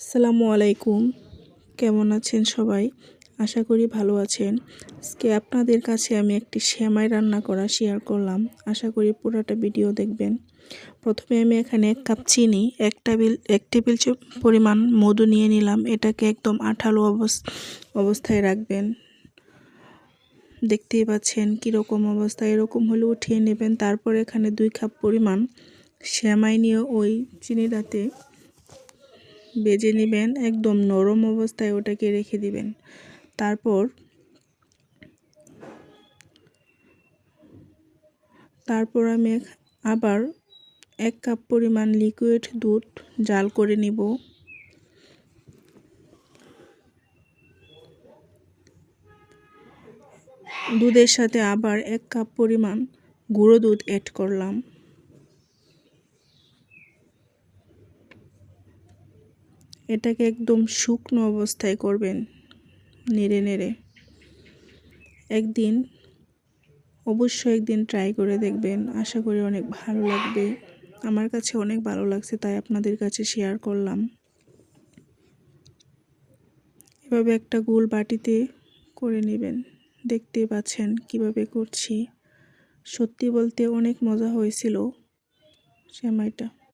আসসালামু আলাইকুম। কেমন আছেন সবাই? আশা করি ভালো আছেন। আজকে আপনাদের কাছে আমি একটি সেমাই রান্না করা শেয়ার করলাম। আশা করি পুরোটা ভিডিও দেখবেন। প্রথমে আমি এখানে 1 কাপ চিনি, 1 টেবিল পরিমাণ মধু নিয়ে নিলাম। এটাকে একদম আঠালো অবস্থায় রাখবেন। দেখতেই পাচ্ছেন কীরকম অবস্থা, এরকম হলে উঠিয়ে নেবেন। তারপর এখানে 2 কাপ পরিমাণ সেমাই নিয়ে ওই চিনিটাতে বেজে নেবেন। একদম নরম অবস্থায় ওটাকে রেখে দিবেন। তারপর আমি আবার 1 কাপ পরিমাণ লিকুইড দুধ জাল করে নিব। দুধের সাথে আবার 1 কাপ পরিমাণ গুঁড়ো দুধ অ্যাড করলাম। এটাকে একদম শুকনো অবস্থায় করবেন, নেড়ে নেড়ে। অবশ্যই একদিন ট্রাই করে দেখবেন। আশা করি অনেক ভালো লাগবে। আমার কাছে অনেক ভালো লাগছে, তাই আপনাদের কাছে শেয়ার করলাম। এভাবে একটা গোল বাটিতে করে নেবেন। দেখতেই পাচ্ছেন কিভাবে করছি। সত্যি বলতে অনেক মজা হয়েছিল সেমাইটা।